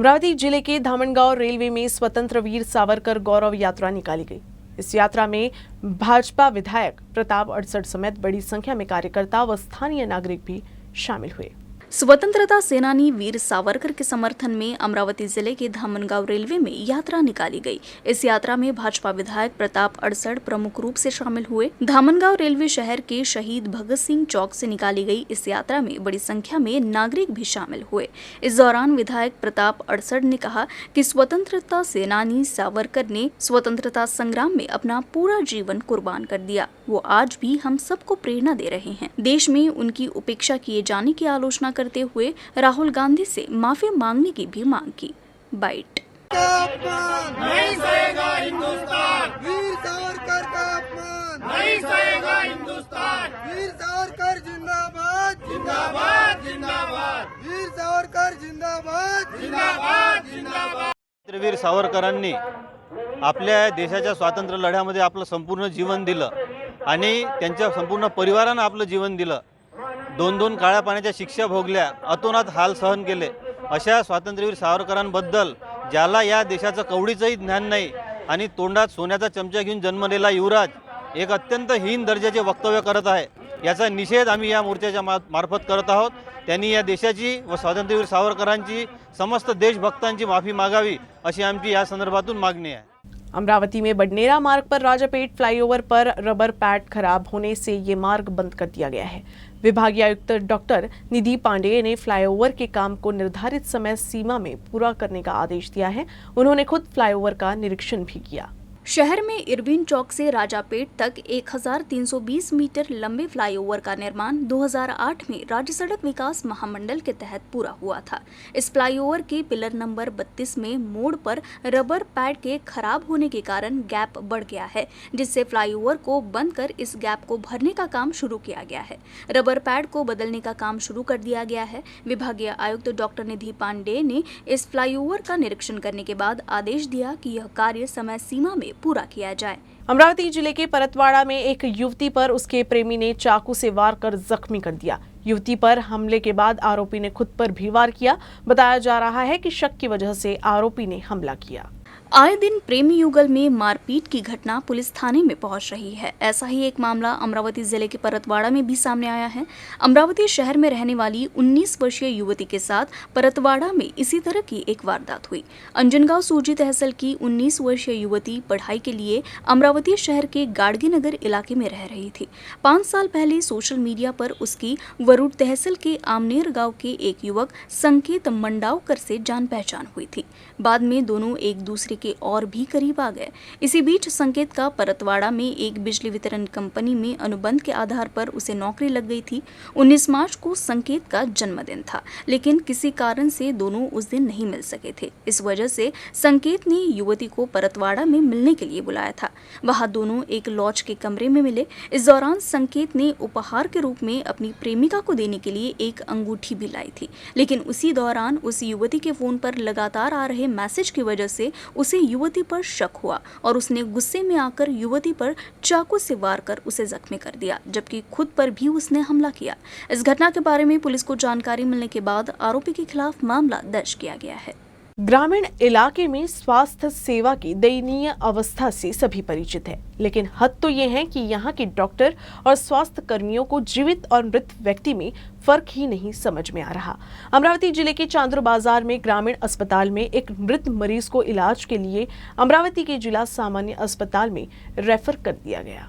अमरावती जिले के धामनगांव रेलवे में स्वतंत्र वीर सावरकर गौरव यात्रा निकाली गई। इस यात्रा में भाजपा विधायक प्रताप अड़सठ समेत बड़ी संख्या में कार्यकर्ता व स्थानीय नागरिक भी शामिल हुए। स्वतंत्रता सेनानी वीर सावरकर के समर्थन में अमरावती जिले के धामनगांव रेलवे में यात्रा निकाली गई। इस यात्रा में भाजपा विधायक प्रताप अड़सठ प्रमुख रूप से शामिल हुए। धामनगांव रेलवे शहर के शहीद भगत सिंह चौक से निकाली गई इस यात्रा में बड़ी संख्या में नागरिक भी शामिल हुए। इस दौरान विधायक प्रताप अड़सठ ने कहा कि स्वतंत्रता सेनानी सावरकर ने स्वतंत्रता संग्राम में अपना पूरा जीवन कुर्बान कर दिया। वो आज भी हम सबको प्रेरणा दे रहे हैं। देश में उनकी उपेक्षा किए जाने की आलोचना करते हुए राहुल गांधी से माफी मांगने की भी मांग की। बाइट। नहीं सहेगा हिंदुस्तान, वीर सावरकर का अपमान नहीं सहेगा हिंदुस्तान। वीर सावरकर जिंदाबाद जिंदाबाद जिंदाबाद, वीर सावरकर जिंदाबाद जिंदाबाद जिंदाबाद। वीर सावरकरांनी आपल्या देशाच्या स्वातंत्र्य लढ्यामध्ये आपलं संपूर्ण जीवन दिलं आणि त्यांच्या संपूर्ण परिवारानं आपलं जीवन दिलं। दोन काळ्या पाण्याच्या शिक्षा भोगल्या, अतोनात हाल सहन केले। अशा स्वातंत्र्यवीर सावरकरांबद्दल ज्याला या देशाचं कवडीचंही ज्ञान नाही आणि तोंडात सोन्याचा चमचा घेऊन जन्मलेला युवराज एक अत्यंत हीन दर्जाचे वक्तव्य करत आहे, याचा निषेध आम्ही या मोर्चाच्या मार्फत करत आहोत। त्यांनी या देशाची व स्वातंत्र्यवीर सावरकरांची समस्त देशभक्तांची माफी मागावी अशी आमची या संदर्भातून मागणी आहे। अमरावती में बडनेरा मार्ग पर राजापेट फ्लाईओवर पर रबर पैड खराब होने से ये मार्ग बंद कर दिया गया है। विभागीय आयुक्त डॉक्टर निधि पांडेय ने फ्लाईओवर के काम को निर्धारित समय सीमा में पूरा करने का आदेश दिया है। उन्होंने खुद फ्लाईओवर का निरीक्षण भी किया। शहर में इरविन चौक से राजापेट तक 1320 मीटर लंबे फ्लाईओवर का निर्माण 2008 में राज्य सड़क विकास महामंडल के तहत पूरा हुआ था। इस फ्लाईओवर के पिलर नंबर 32 में मोड़ पर रबर पैड के खराब होने के कारण गैप बढ़ गया है, जिससे फ्लाईओवर को बंद कर इस गैप को भरने का काम शुरू किया गया है। रबर पैड को बदलने का काम शुरू कर दिया गया है। विभागीय आयुक्त डॉक्टर निधि पांडेय ने इस फ्लाईओवर का निरीक्षण करने के बाद आदेश दिया कि यह कार्य समय सीमा में पूरा किया जाए। अमरावती जिले के परतवाड़ा में एक युवती पर उसके प्रेमी ने चाकू से वार कर जख्मी कर दिया। युवती पर हमले के बाद आरोपी ने खुद पर भी वार किया। बताया जा रहा है कि शक की वजह से आरोपी ने हमला किया। आए दिन प्रेमी युगल में मारपीट की घटना पुलिस थाने में पहुंच रही है। ऐसा ही एक मामला अमरावती जिले के परतवाड़ा में भी सामने आया है। अमरावती शहर में रहने वाली 19 वर्षीय युवती के साथ परतवाड़ा में इसी तरह की एक वारदात हुई। अंजनगांव सूजी तहसील की 19 वर्षीय युवती पढ़ाई के लिए अमरावती शहर के गाड़गी नगर इलाके में रह रही थी। 5 साल पहले सोशल मीडिया पर उसकी वरुड तहसील के आमनेर गाँव के एक युवक संकेत मंडावकर से जान पहचान हुई थी। बाद में दोनों एक दूसरे के और भी करीब आ गए। इसी बीच संकेत का परतवाड़ा में एक बिजली वितरण कंपनी में अनुबंध के आधार पर उसे नौकरी लग गई थी। 19 मार्च को संकेत का जन्मदिन था, लेकिन किसी कारण से दोनों उस दिन नहीं मिल सके थे। इस वजह से संकेत ने युवती को परतवाड़ा में मिलने के लिए बुलाया था। वहां दोनों एक लॉज के कमरे में मिले। इस दौरान संकेत ने उपहार के रूप में अपनी प्रेमिका को देने के लिए एक अंगूठी भी लाई थी, लेकिन उसी दौरान उस युवती के फोन पर लगातार आ रहे मैसेज की वजह से उसे युवती पर शक हुआ और उसने गुस्से में आकर युवती पर चाकू से वार कर उसे जख्मी कर दिया, जबकि खुद पर भी उसने हमला किया। इस घटना के बारे में पुलिस को जानकारी मिलने के बाद आरोपी के खिलाफ मामला दर्ज किया गया है। ग्रामीण इलाके में स्वास्थ्य सेवा की दयनीय अवस्था से सभी परिचित है, लेकिन हद तो ये है कि यहाँ के डॉक्टर और स्वास्थ्य कर्मियों को जीवित और मृत व्यक्ति में फर्क ही नहीं समझ में आ रहा। अमरावती जिले के चांदूर बाजार में ग्रामीण अस्पताल में एक मृत मरीज को इलाज के लिए अमरावती के जिला सामान्य अस्पताल में रेफर कर दिया गया।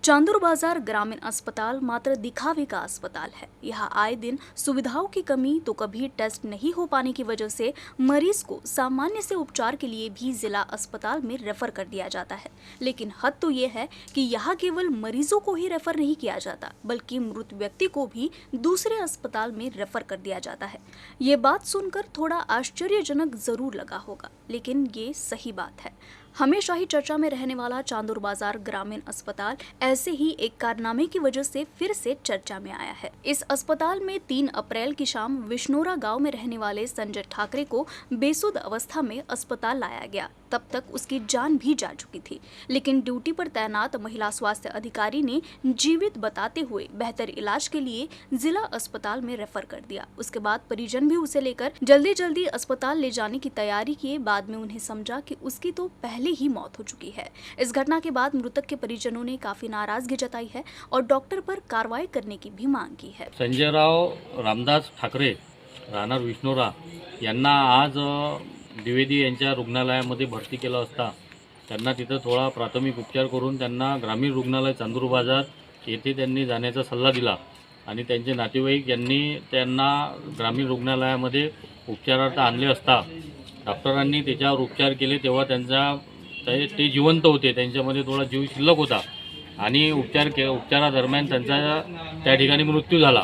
चांदूर बाजार ग्रामीण अस्पताल मात्र दिखावे का अस्पताल है। यहाँ आए दिन सुविधाओं की कमी तो कभी टेस्ट नहीं हो पाने की वजह से मरीज को सामान्य से उपचार के लिए भी जिला अस्पताल में रेफर कर दिया जाता है। लेकिन हद तो ये है कि यहाँ केवल मरीजों को ही रेफर नहीं किया जाता, बल्कि मृत व्यक्ति को भी दूसरे अस्पताल में रेफर कर दिया जाता है। ये बात सुनकर थोड़ा आश्चर्यजनक जरूर लगा होगा, लेकिन ये सही बात है। हमेशा ही चर्चा में रहने वाला चांदूर बाजार ग्रामीण अस्पताल ऐसे ही एक कारनामे की वजह से फिर से चर्चा में आया है। इस अस्पताल में 3 अप्रैल की शाम विष्णोरा गांव में रहने वाले संजय ठाकरे को बेसुध अवस्था में अस्पताल लाया गया। तब तक उसकी जान भी जा चुकी थी, लेकिन ड्यूटी पर तैनात महिला स्वास्थ्य अधिकारी ने जीवित बताते हुए बेहतर इलाज के लिए जिला अस्पताल में रेफर कर दिया। उसके बाद परिजन भी उसे लेकर जल्दी अस्पताल ले जाने की तैयारी किए। बाद में उन्हें समझा कि उसकी तो पहले ही मौत हो चुकी है। इस घटना के बाद मृतक के परिजनों ने काफी नाराजगी जताई है और डॉक्टर पर कार्रवाई करने की भी मांग की है। संजयराव रामदास ठाकरे राहणार विष्णुरा यांना आज द्विवेदी यांच्या रुग्णालयामध्ये भरती केलं असता त्यांना तिथं थोडा प्राथमिक उपचार करून त्यांना ग्रामीण रुग्णालय चांदूर बाजार येथे त्यांनी जाण्याचा सल्ला दिला आणि त्यांचे नातेवाईक यांनी त्यांना ग्रामीण रुग्णालयामध्ये उपचारार्थ आणले असता डॉक्टरांनी त्याच्यावर उपचार केले तेव्हा ते जिवंत होते, त्यांच्यामध्ये थोडा जीव शिल्लक होता आणि उपचारादरम्यान त्यांचा त्या ठिकाणी मृत्यू झाला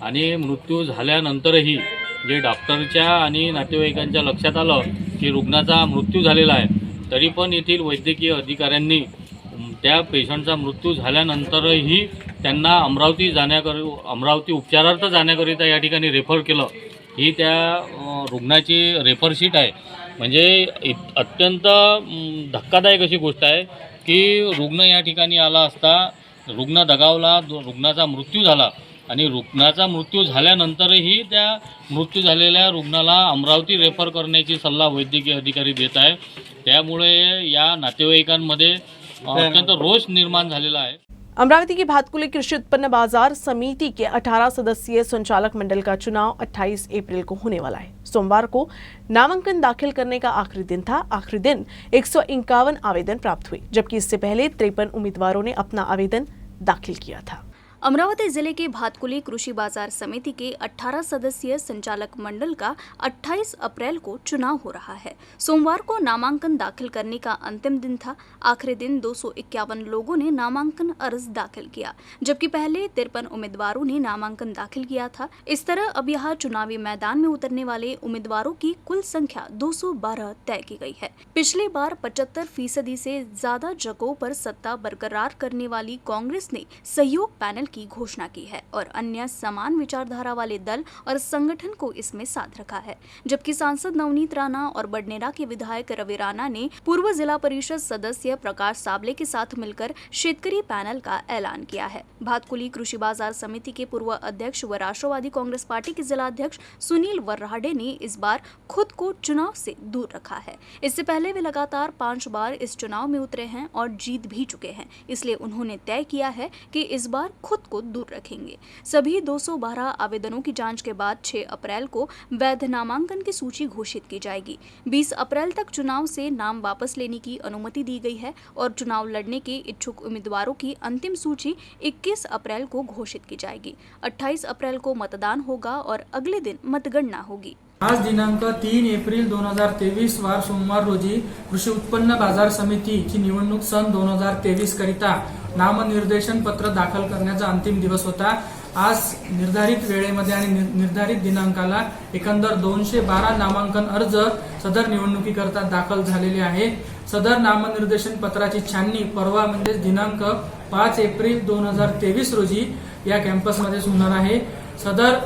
आणि मृत्यू झाल्यानंतरही जे डॉक्टरच्या आणि नातेवाईकांच्या लक्षात आलं की रुग्णाचा मृत्यू झालेला आहे, तरी पण येथील वैद्यकीय अधिकाऱ्यांनी त्या पेशंटचा मृत्यू झाल्यानंतरही त्यांना अमरावती उपचारार्थ जाण्याकरिता या ठिकाणी रेफर केलं। ही त्या रुग्णाची रेफर शीट आहे। म्हणजे अत्यंत धक्कादायक अशी गोष्ट आहे की रुग्ण या ठिकाणी आला असता रुग्ण दगावला, रुग्णाचा मृत्यू झाला आणि रुग्णाचा मृत्यू झाल्यानंतरही त्या मृत्यू झालेल्या रुग्णाला अमरावती रेफर करण्याची सल्ला वैद्यकीय अधिकारी देत आहे। त्यामुळे या नातेवाईकांमध्ये अत्यंत रोष निर्माण झालेला आहे। अमरावती की भातकुली कृषि उत्पन्न बाजार समिति के 18 सदस्यीय संचालक मंडल का चुनाव 28 अप्रैल को होने वाला है। सोमवार को नामांकन दाखिल करने का आखिरी दिन था। आखिरी दिन 151 आवेदन प्राप्त हुए, जबकि इससे पहले 53 उम्मीदवारों ने अपना आवेदन दाखिल किया था। अमरावती जिले के भातकुली कृषि बाजार समिति के 18 सदस्यीय संचालक मंडल का 28 अप्रैल को चुनाव हो रहा है। सोमवार को नामांकन दाखिल करने का अंतिम दिन था। आखिरी दिन 251 लोगों ने नामांकन अर्ज दाखिल किया, जबकि पहले 53 उम्मीदवारों ने नामांकन दाखिल किया था। इस तरह अब यहाँ चुनावी मैदान में उतरने वाले उम्मीदवारों की कुल संख्या 212 तय की गई है। पिछली बार 75% से ज्यादा जगहों पर सत्ता बरकरार करने वाली कांग्रेस ने सहयोग पैनल की घोषणा की है और अन्य समान विचारधारा वाले दल और संगठन को इसमें साथ रखा है, जबकि सांसद नवनीत राणा और बडनेरा के विधायक रवि राणा ने पूर्व जिला परिषद सदस्य प्रकाश साबले के साथ मिलकर शेतकरी पैनल का ऐलान किया है। भातकुली कृषि बाजार समिति के पूर्व अध्यक्ष व राष्ट्रवादी कांग्रेस पार्टी के जिला अध्यक्ष सुनील वर्राडे ने इस बार खुद को चुनाव से दूर रखा है। इससे पहले वे लगातार 5 बार इस चुनाव में उतरे हैं और जीत भी चुके हैं, इसलिए उन्होंने तय किया है कि इस बार खुद को दूर रखेंगे। सभी 212 आवेदनों की जांच के बाद 6 अप्रैल को वैध नामांकन की सूची घोषित की जाएगी। 20 अप्रैल तक चुनाव से नाम वापस लेने की अनुमति दी गई है और चुनाव लड़ने के इच्छुक उम्मीदवारों की अंतिम सूची 21 अप्रैल को घोषित की जाएगी। 28 अप्रैल को मतदान होगा और अगले दिन मतगणना होगी। आज दिनांक 3 एप्रिल 2023 वार सोमवार रोजी कृषी उत्पन्न बाजार समितीची निवडणूक सन 2023 करिता नामनिर्देशन पत्र दाखल करण्याचा अंतिम दिवस होता। आज निर्धारित वेळेमध्ये आणि निर्धारित दिनांकाला एकंदर 212 नामांकन अर्ज सदर निवडणुकीकरता दाखल झालेले आहे। सदर नामनिर्देशन पत्राची छाननी परवा म्हणजे दिनांक 5 एप्रिल 2023 रोजी या कॅम्पसमध्ये होणार आहे। सदर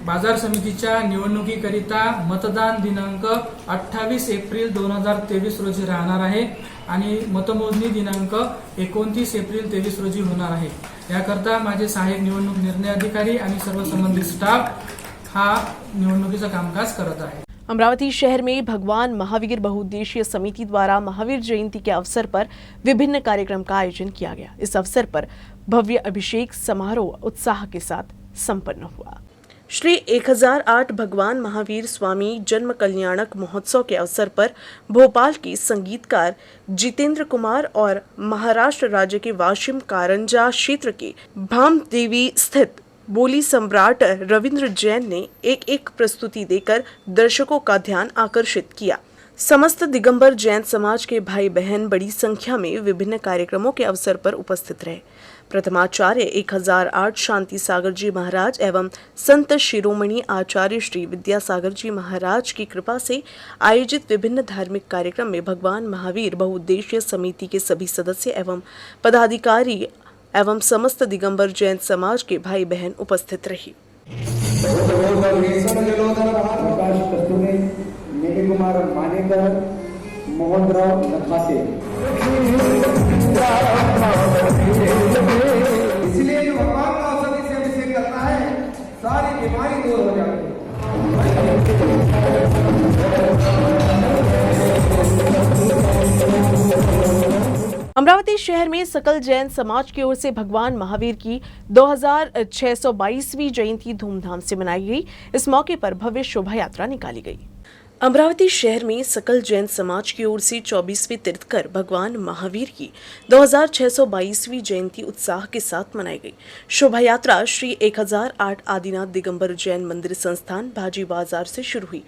बाजार समितीच्या निवडणुकीकरिता मतदान दिनांक 28 एप्रिल 2023 रोजी राहणार आहे आणि मतमोजणी दिनांक 29 एप्रिल 23 रोजी होणार आहे। याकरता माझे सहाय्यक निवडणूक निर्णय अधिकारी आणि सर्व संबंधित स्टाफ हा निवडणुकीचं कामकाज करत आहे। अमरावती शहर में भगवान महावीर बहुउद्देशीय समिति द्वारा महावीर जयंती के अवसर पर विभिन्न कार्यक्रम का आयोजन किया गया। इस अवसर पर भव्य अभिषेक समारोह उत्साह के साथ संपन्न हुआ। श्री 1008 भगवान महावीर स्वामी जन्म कल्याणक महोत्सव के अवसर पर भोपाल के संगीतकार जितेंद्र कुमार और महाराष्ट्र राज्य के वाशिम कारंजा क्षेत्र के भामदेवी स्थित बोली सम्राट रविंद्र जैन ने एक प्रस्तुति देकर दर्शकों का ध्यान आकर्षित किया। समस्त दिगंबर जैन समाज के भाई बहन बड़ी संख्या में विभिन्न कार्यक्रमों के अवसर पर उपस्थित रहे। प्रथमाचार्य 1008 शांति सागर जी महाराज एवं संत शिरोमणि आचार्य श्री विद्यासागर जी महाराज की कृपा से आयोजित विभिन्न धार्मिक कार्यक्रम में भगवान महावीर बहुउद्देशीय समिति के सभी सदस्य एवं पदाधिकारी एवं समस्त दिगंबर जैन समाज के भाई बहन उपस्थित रही। मोहनराव नखाते। इसलिए जो भगवान का औषधि से अभिषेक करता है सारी बीमारी दूर हो जाती है। अमरावती शहर में सकल जैन समाज की ओर से भगवान महावीर की 2622वीं जयंती धूमधाम से मनाई गई। इस मौके पर भव्य शोभा यात्रा निकाली गई। अमरावती शहर में सकल जैन समाज की ओर से 24वें तीर्थकर भगवान महावीर की 2622वीं जयंती उत्साह के साथ मनाई गई। शोभा यात्रा श्री 1008 आदिनाथ दिगंबर जैन मंदिर संस्थान भाजी बाजार से शुरू हुई।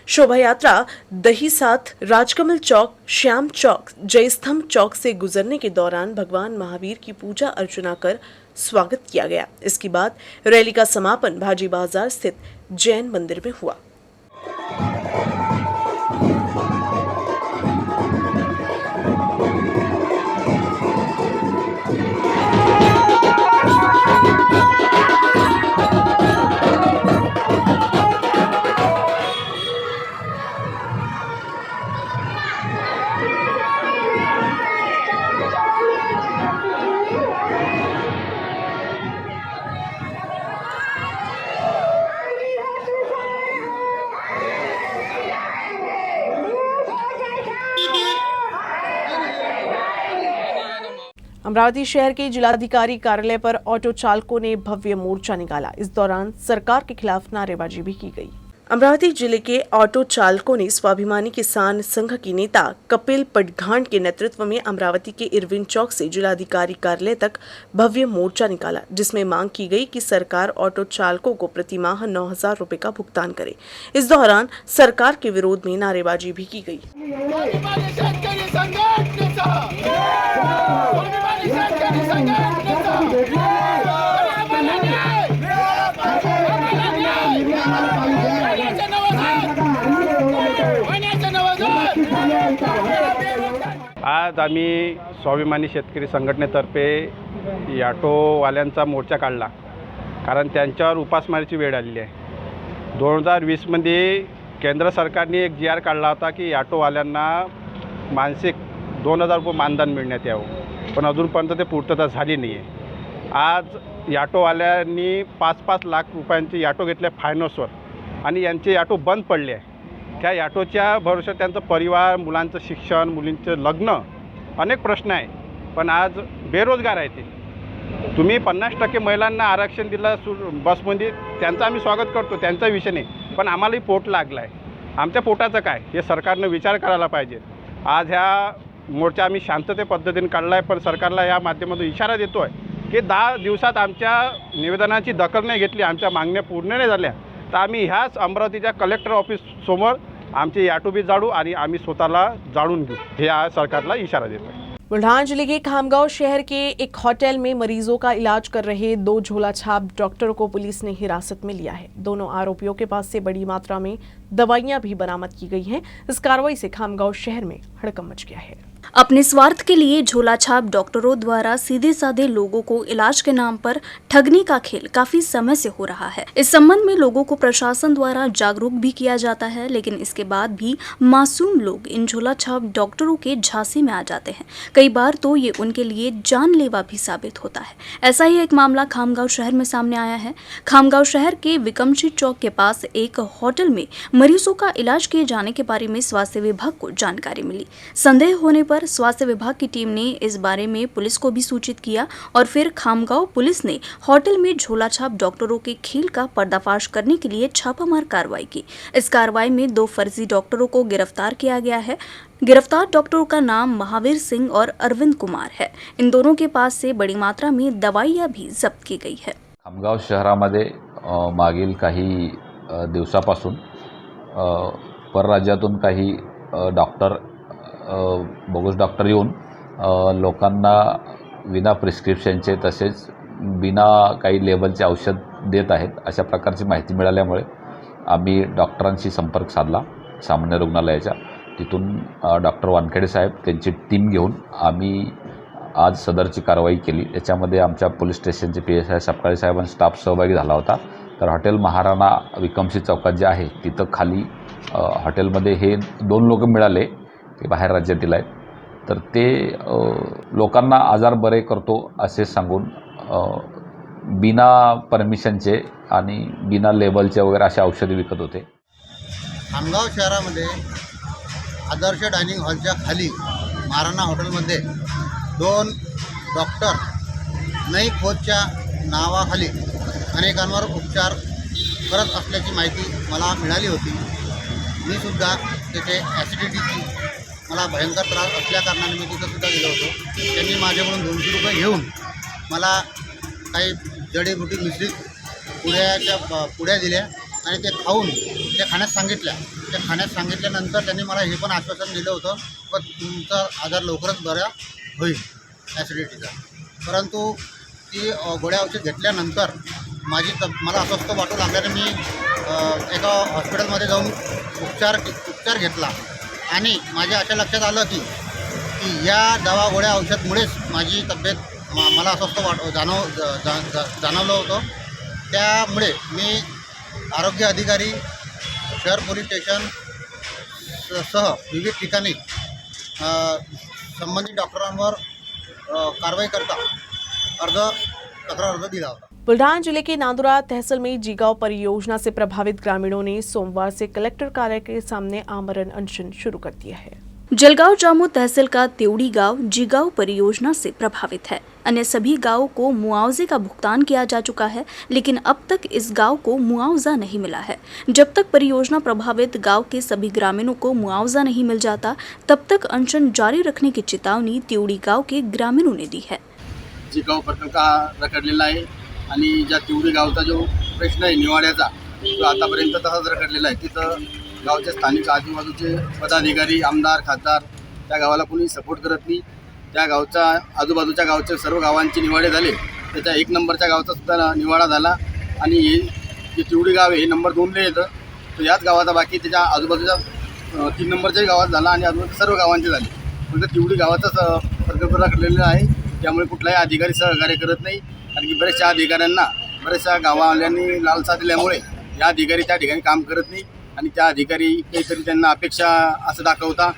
शोभा यात्रा दही साथ राजकमल चौक, श्याम चौक, जयस्तंभ चौक से गुजरने के दौरान भगवान महावीर की पूजा अर्चना कर स्वागत किया गया। इसके बाद रैली का समापन भाजी बाजार स्थित जैन मंदिर में हुआ। अमरावती शहर के जिलाधिकारी कार्यालय पर ऑटो चालकों ने भव्य मोर्चा निकाला। इस दौरान सरकार के खिलाफ नारेबाजी भी की गई। अमरावती जिले के ऑटो चालकों ने स्वाभिमानी किसान संघ की नेता कपिल पटघांड के नेतृत्व में अमरावती के इरविन चौक से जिलाधिकारी कार्यालय तक भव्य मोर्चा निकाला, जिसमें मांग की गई कि सरकार ऑटो चालकों को प्रतिमाह 9,000 रुपए का भुगतान करे। इस दौरान सरकार के विरोध में नारेबाजी भी की गई। आज आम्ही स्वाभिमानी शेतकरी संघटनेतर्फे ऑटोवाल्यांचा मोर्चा काढला, कारण त्यांच्यावर उपासमारीची वेळ आलेली आहे। 2020मध्ये केंद्र सरकारने एक GR काढला होता की ऑटोवाल्यांना मानसिक 2,000 रुपये मानधन मिळण्यात यावं, पण अजूनपर्यंत ते पूर्तता झाली नाही आहे। आज ऑटोवाल्यांनी 5-5 लाख रुपयांचे ऑटो घेतले फायनान्सवर आणि यांचे ऑटो बंद पडले आहे। त्या ऑटोच्या भरोश्यावर त्यांचं परिवार, मुलांचं शिक्षण, मुलींचं लग्न, अनेक प्रश्न आहे। पण आज बेरोजगार आहे ते। तुम्ही 50% महिलांना आरक्षण दिलं बसमध्ये, त्यांचं आम्ही स्वागत करतो, त्यांचा विषय नाही, पण आम्हालाही पोट लागला आहे। आमच्या पोटाचं काय हे सरकारनं विचार करायला पाहिजे। आज ह्या मोर्चा आम्ही शांतते पद्धतीने काढला आहे, पण सरकारला या माध्यमातून इशारा देतो आहे की 10 दिवसात आमच्या निवेदनाची दखल नाही घेतली, आमच्या मागण्या पूर्ण नाही झाल्या, तर आम्ही ह्याच अमरावतीच्या कलेक्टर ऑफिस समोर आमचे ऑटो भी जाळू आणि आम्ही स्वतःला जाळून घेऊ, हे आज सरकारला इशारा देतो आहे। बुल्ढाना जिले के खामगांव शहर के एक होटल में मरीजों का इलाज कर रहे 2 झोला छाप डॉक्टरों को पुलिस ने हिरासत में लिया है। दोनों आरोपियों के पास से बड़ी मात्रा में दवाइयां भी बरामद की गई हैं। इस कार्रवाई से खामगांव शहर में हड़कंप मच गया है। अपने स्वार्थ के लिए झोला छाप डॉक्टरों द्वारा सीधे साधे लोगों को इलाज के नाम पर ठगने का खेल काफी समय से हो रहा है। इस संबंध में लोगों को प्रशासन द्वारा जागरूक भी किया जाता है, लेकिन इसके बाद भी मासूम लोग इन झोला छाप डॉक्टरों के झांसे में आ जाते हैं। कई बार तो ये उनके लिए जानलेवा भी साबित होता है। ऐसा ही एक मामला खामगांव शहर में सामने आया है। खामगांव शहर के विकमशी चौक के पास एक होटल में मरीजों का इलाज किए जाने के बारे में स्वास्थ्य विभाग को जानकारी मिली। संदेह होने पर स्वास्थ्य विभाग की टीम ने इस बारे में पुलिस को भी सूचित किया और फिर खामगांव पुलिस ने होटल में झोला छाप डॉक्टरों के खेल का पर्दाफाश करने के लिए छापामार कार्रवाई की। इस कार्रवाई में 2 फर्जी डॉक्टरों को गिरफ्तार किया गया है। गिरफ्तार डॉक्टरों का नाम महावीर सिंह और अरविंद कुमार है। इन दोनों के पास से बड़ी मात्रा में दवाइयां भी जब्त की गई है। खामगाव शहरामध्ये मागील काही दिवसापासून परराज्यातून काही डॉक्टर बोगस डॉक्टर येऊन लोकांना विना प्रिस्क्रिप्शनचे तसेच बिना काही लेबलचे औषध देत आहेत, अशा प्रकारची माहिती मिळाल्यामुळे आम्ही डॉक्टरांशी संपर्क साधला सामान्य रुग्णालयाच्या। तिथून डॉक्टर वानखेडे साहेब त्यांची टीम घेऊन आम्ही आज सदरची कारवाई केली। याच्यामध्ये आमच्या पोलीस स्टेशनचे PSI सपकाळे साहेब आणि स्टाफ सहभागी झाला होता। तर हॉटेल महाराणा विकमशी चौकात जे आहे तिथं खाली हॉटेलमध्ये हे 2 लोक मिळाले ते बाहेर राज्यातील आहेत. तर ते लोकांना आजार बरे करतो असे सांगून बिना परमिशनचे आणि बिना लेबलचे वगैरे असे औषधे विकत होते. खामगाव शहरामध्ये आदर्श डायनिंग हॉलच्या खाली महाराणा हॉटेलमध्ये 2 डॉक्टर नई खोजच्या नावाखाली अनेकांवर उपचार करत असल्याची माहिती मला मिळाली होती. मी सुद्धा तेथे ॲसिडिटीची मला भयंकर त्रास असल्याकारणाने मी तिथंसुद्धा गेलो होतो. त्यांनी माझ्याकडून 200 रुपये घेऊन मला काही जडीबुटी मिश्रित पुड्या दिल्या आणि ते खाऊन ते खाण्यास सांगितल्या. ते खाण्यास सांगितल्यानंतर त्यांनी मला हे पण आश्वासन दिलं होतं की तुमचा आजार लवकरच बरा होईल ॲसिडिटीचा. परंतु ती गोळ्या औषध घेतल्यानंतर मला अस्वस्थ वाटू लागल्याने मी एका हॉस्पिटलमध्ये जाऊन उपचार घेतला आणि माझ्या अशा लक्षात आलं की या दवा गोळ्या औषधमुळेच माझी तब्येत मला अस्वस्थ जाणवलं होतं. त्यामुळे मी आरोग्य अधिकारी, शहर पोलीस स्टेशन सह विविध ठिकाणी संबंधित डॉक्टरांवर कारवाई करता तक्रार अर्ज दिला होता. बुल्ढाना जिले के नांदुरा तहसील में जीगांव परियोजना से प्रभावित ग्रामीणों ने सोमवार से कलेक्टर कार्यालय के सामने आमरण अनशन शुरू कर दिया है. जलगांव जामो तहसील का त्योड़ी गांव जीगांव परियोजना से प्रभावित है. अन्य सभी गांवों को मुआवजे का भुगतान किया जा चुका है, लेकिन अब तक इस गांव को मुआवजा नहीं मिला है. जब तक परियोजना प्रभावित गांव के सभी ग्रामीणों को मुआवजा नहीं मिल जाता, तब तक अनशन जारी रखने की चेतावनी त्योड़ी गांव के ग्रामीणों ने दी है. जीगाव प्रकल्प रखडलेला आहे आणि ज्या तिवडी गावचा जो प्रश्न आहे निवाड्याचा तो आतापर्यंत तसाच रखडलेला आहे. तिथं गावचे स्थानिक आजूबाजूचे पदाधिकारी, आमदार, खासदार त्या गावाला कोणी सपोर्ट करत नाही. त्या गावचा आजूबाजूच्या गावचे सर्व गावांचे निवाडे झाले. त्याच्या 1 नंबरच्या गावचा सुद्धा निवाडा झाला आणि हे जे तिवडी गाव आहे हे नंबर 2ला येतं. तर याच गावाचा बाकी त्याच्या आजूबाजूच्या 3 नंबरच्याही गावात झाला आणि आजूबाजूच्या सर्व गावांचे झाले. फक्त तिवडी गावाचाच प्रकल्प रखडलेला आहे. त्यामुळे कुठलाही अधिकारी सहकार्य करत नाही. कारण की बऱ्याचशा अधिकाऱ्यांना बऱ्याचशा गावावाल्यांनी लालसा दिल्यामुळे या अधिकारी त्या ठिकाणी काम करत नाही आणि त्या अधिकारी काहीतरी त्यांना अपेक्षा असं दाखवता.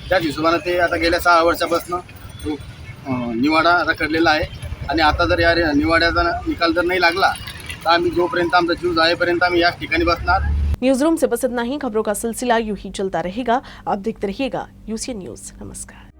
त्याच हिशोबानं ते आता गेल्या 6 वर्षापासून तो निवाडा रखडलेला आहे आणि आता जर या निवाड्याचा निकाल जर नाही लागला तर आम्ही जोपर्यंत आमचा जीव जाएपर्यंत आम्ही याच ठिकाणी बसणार. न्यूज रूम से बस इतना ही. खबरों का सिलसिला यूं ही चलता रहेगा. आप देखते रहिएगा UCN न्यूज. नमस्कार.